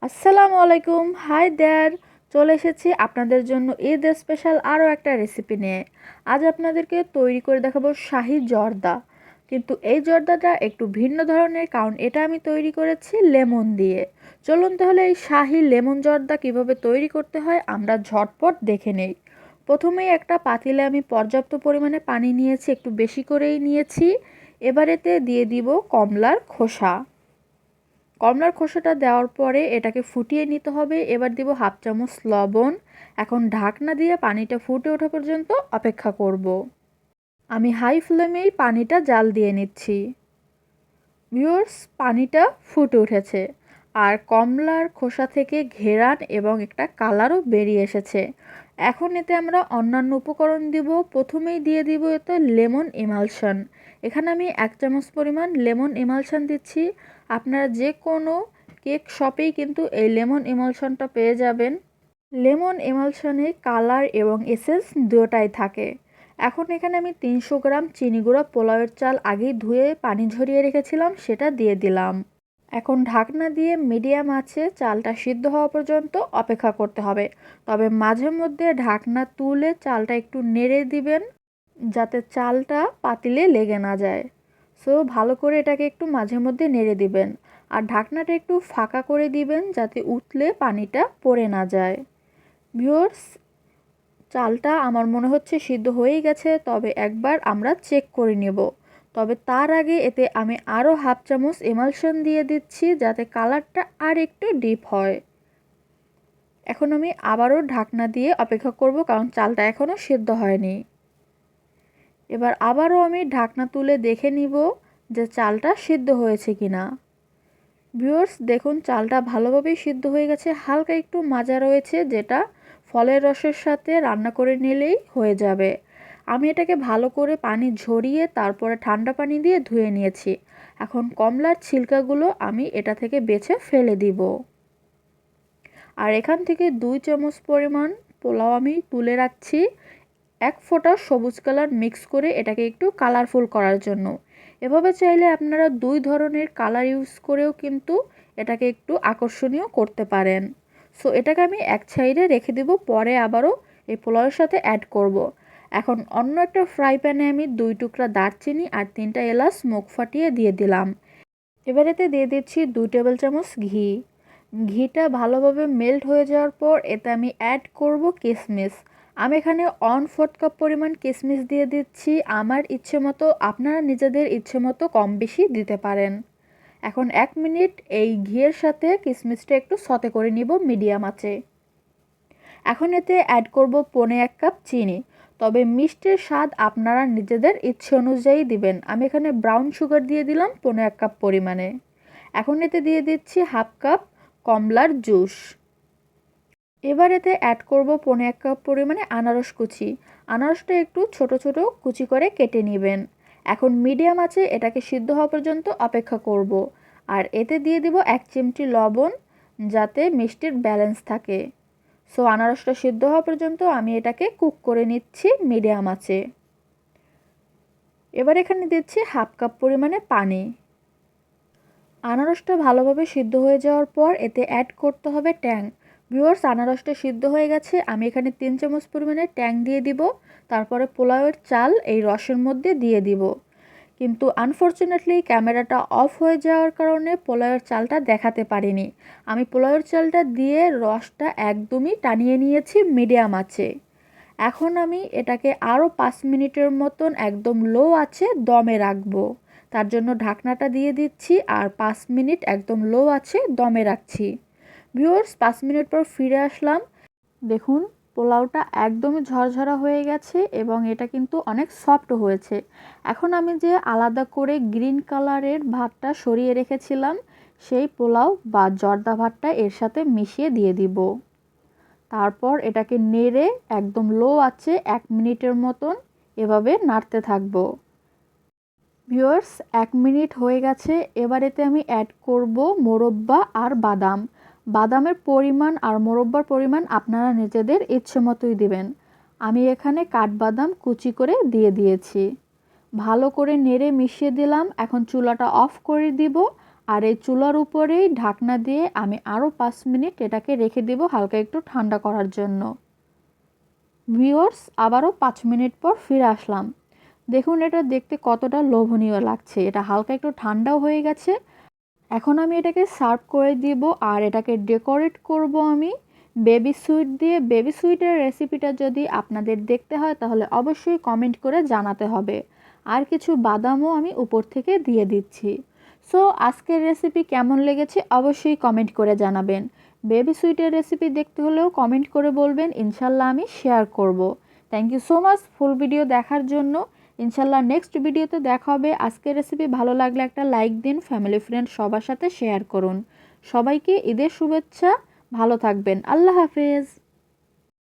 আসসালামু আলাইকুম, hi there. চলে এসেছি আপনাদের জন্য ঈদ স্পেশাল আরও একটা রেসিপি নিয়ে। আজ আপনাদেরকে তৈরি করে দেখাবো শাহি জর্দা। কিন্তু এই জর্দাটা একটু ভিন্ন ধরনের, কারণ এটা আমি তৈরি করেছি লেমন দিয়ে। চলুন তাহলে এই শাহি লেমন জর্দা কিভাবে তৈরি করতে হয় আমরা ঝটপট দেখে নেই। প্রথমেই একটা পাতিলে আমি পর্যাপ্ত পরিমাণে পানি নিয়েছি, একটু বেশি করেই নিয়েছি। এবারেতে দিয়ে দিব কমলার খোসা। কমলার খোসাটা দেওয়ার পরে এটাকে ফুটিয়ে নিতে হবে। এবার দিব হাফ চামচ লবণ। এখন ঢাকনা দিয়ে পানিটা ফুটে ওঠা পর্যন্ত অপেক্ষা করব। আমি হাই ফ্লেমেই পানিটা জাল দিয়ে নিচ্ছি। ভিউয়ার্স, পানিটা ফুটে উঠেছে আর কমলার খোসা থেকে ঘেরান এবং একটা কালারও বেরিয়ে এসেছে। এখন এতে আমরা অন্যান্য উপকরণ দিব। প্রথমেই দিয়ে দিব এতে লেমন ইমালশন। এখানে আমি 1 চামচ পরিমাণ লেমন ইমালশন দিচ্ছি। আপনারা যে কোনো কেক শপেই কিন্তু এই লেমন ইমালশনটা পেয়ে যাবেন। লেমন এমালশনে কালার এবং এসেন্স দুটোটাই থাকে। এখন এখানে আমি 300 গ্রাম চিনি গুঁড়া পোলাওয়ের চাল আগেই ধুয়ে পানি ঝরিয়ে রেখেছিলাম, সেটা দিয়ে দিলাম। এখন ঢাকনা দিয়ে মিডিয়াম আঁচে চালটা সিদ্ধ হওয়া পর্যন্ত অপেক্ষা করতে হবে। তবে মাঝে মধ্যে ঢাকনা তুলে চালটা একটু নেড়ে দিবেন, যাতে চালটা পাতিলে লেগে না যায়। সো ভালো করে এটাকে একটু মাঝে মধ্যে নেড়ে দিবেন। আর ঢাকনাটা একটু ফাঁকা করে দিবেন, যাতে উতলে পানিটা পড়ে না যায়। ভিউয়ার্স, চালটা আমার মনে হচ্ছে সিদ্ধ হয়েই গেছে, তবে একবার আমরা চেক করে নেব। তবে তার আগে এতে আমি আরও হাফ চামচ এমালশন দিয়ে দিচ্ছি, যাতে কালারটা আর একটু ডিপ হয়। এখন আমি আবারও ঢাকনা দিয়ে অপেক্ষা করব, কারণ চালটা এখনও সিদ্ধ হয়নি। এবার আবারও আমি ঢাকনা তুলে দেখে নিব যে চালটা সিদ্ধ হয়েছে কিনা। ভিউয়ার্স, দেখুন চালটা ভালোভাবেই সিদ্ধ হয়ে গেছে, হালকা একটু মাজা রয়েছে, যেটা ফলের রসের সাথে রান্না করে নিলেই হয়ে যাবে। আমি এটাকে ভালো করে পানি ঝরিয়ে তারপরে ঠান্ডা পানি দিয়ে ধুয়ে নিয়েছি। এখন কমলার ছিলকাগুলো আমি এটা থেকে বেছে ফেলে দিব। আর এখান থেকে 2 চামচ পরিমাণ পোলাও আমি তুলে রাখছি, 1 ফোঁটা সবুজ কালার মিক্স করে এটাকে একটু কালারফুল করার জন্য। এভাবে চাইলে আপনারা 2 ধরনের কালার ইউজ করেও কিন্তু এটাকে একটু আকর্ষণীয় করতে পারেন। সো এটাকে আমি এক সাইডে রেখে দেব, পরে আবারও এই পোলাওয়ের সাথে অ্যাড করব। এখন অন্য একটা ফ্রাই প্যানে আমি 2 টুকরা দারচিনি আর 3টা এলাচ মুখ ফাটিয়ে দিয়ে দিলাম। এবার এতে দিয়ে দিচ্ছি 2 টেবিল চামচ ঘি। ঘিটা ভালোভাবে মেল্ট হয়ে যাওয়ার পর এতে আমি অ্যাড করব কিশমিশ। আমি এখানে 1/4 কাপ পরিমাণ কিশমিশ দিয়ে দিচ্ছি। আমার ইচ্ছে মতো আপনারা নিজেদের ইচ্ছে মতো কম বেশি দিতে পারেন। এখন 1 মিনিট এই ঘিয়ের সাথে কিশমিশটা একটু সতে করে নিব মিডিয়াম আঁচে। এখন এতে অ্যাড করব 1/4 কাপ চিনি। তবে মিষ্টির স্বাদ আপনারা নিজেদের ইচ্ছে অনুযায়ী দিবেন। আমি এখানে ব্রাউন সুগার দিয়ে দিলাম 1/4 কাপ পরিমাণে। এখন এতে দিয়ে দিচ্ছি হাফ কাপ কমলার জুস। এবার এতে অ্যাড করব 1/4 কাপ পরিমাণে আনারস কুচি। আনারসটা একটু ছোট ছোট কুচি করে কেটে নেবেন। এখন মিডিয়াম আঁচে এটাকে সিদ্ধ হওয়া পর্যন্ত অপেক্ষা করব। আর এতে দিয়ে দিব 1 চিমটি লবণ, যাতে মিষ্টির ব্যালেন্স থাকে। সো আনারসটা সিদ্ধ হওয়া পর্যন্ত আমি এটাকে কুক করে নিচ্ছি মিডিয়াম আঁচে। এবার এখানে দিচ্ছি হাফ কাপ পরিমাণে পানি। আনারসটা ভালোভাবে সিদ্ধ হয়ে যাওয়ার পর এতে অ্যাড করতে হবে ট্যাং। ভিউয়ার্স, আনারসটা সিদ্ধ হয়ে গেছে, আমি এখানে 3 চামচ পরিমাণে ট্যাং দিয়ে দিব। তারপরে পোলাওয়ের চাল এই রসের মধ্যে দিয়ে দিব। কিন্তু আনফরচুনেটলি ক্যামেরাটা অফ হয়ে যাওয়ার কারণে পোলাওয়ের চালটা দেখাতে পারিনি। আমি পোলাওয়ের চালটা দিয়ে রসটা একদমই টানিয়ে নিয়েছি মিডিয়াম আঁচে। এখন আমি এটাকে আরও 5 মিনিটের মতন একদম লো আঁচে দমে রাখবো। তার জন্য ঢাকনাটা দিয়ে দিচ্ছি আর 5 মিনিট একদম লো আঁচে দমে রাখছি। ভিউয়ার্স, 5 মিনিট পর ফিরে আসলাম। দেখুন, পোলাওটা একদমই ঝরঝরা হয়ে গেছে এবং এটা কিন্তু অনেক সফট হয়েছে। এখন আমি যে আলাদা করে গ্রিন কালারের ভাতটা সরিয়ে রেখেছিলাম, সেই পোলাও বা জর্দা ভাতটা এর সাথে মিশিয়ে দিয়ে দিব। তারপর এটাকে নেড়ে একদম লো আঁচে 1 মিনিটের মতন এভাবে নাড়তে থাকবো। ভিউয়ার্স, 1 মিনিট হয়ে গেছে। এবার এতে আমি অ্যাড করব মোরব্বা আর বাদাম। বাদামের পরিমাণ আর মোরব্বার পরিমাণ আপনারা নিজেদের ইচ্ছে মতোই দিবেন। আমি এখানে কাঠবাদাম কুচি করে দিয়ে দিয়েছি। ভালো করে নেড়ে মিশিয়ে দিলাম। এখন চুলাটা অফ করে দিব আর এই চুলার উপরেই ঢাকনা দিয়ে আমি আরও 5 মিনিট এটাকে রেখে দেব হালকা একটু ঠান্ডা করার জন্য। ভিউয়ার্স, আবারও 5 মিনিট পর ফিরে আসলাম। দেখুন এটা দেখতে কতটা লোভনীয় লাগছে। এটা হালকা একটু ঠান্ডাও হয়ে গেছে। এখন আমি এটাকে সার্ভ করে দিব আর এটাকে ডেকোরেট করব আমি বেবি সুইট দিয়ে। বেবি সুইটের রেসিপিটা যদি আপনাদের দেখতে হয় তাহলে অবশ্যই কমেন্ট করে জানাতে হবে। আর কিছু বাদামও আমি উপর থেকে দিয়ে দিচ্ছি। সো আজকের রেসিপি কেমন লেগেছে অবশ্যই কমেন্ট করে জানাবেন। বেবি সুইটের রেসিপি দেখতে হলেও কমেন্ট করে বলবেন, ইনশাল্লাহ আমি শেয়ার করব। Thank you so much full video দেখার জন্য। ইনশাল্লাহ নেক্সট ভিডিওতে দেখা হবে। আজকের রেসিপি ভালো লাগলে একটা লাইক দিন, ফ্যামিলি ফ্রেন্ড সবার সাথে শেয়ার করুন। সবাইকে ঈদের শুভেচ্ছা। ভালো থাকবেন। আল্লাহ হাফেজ।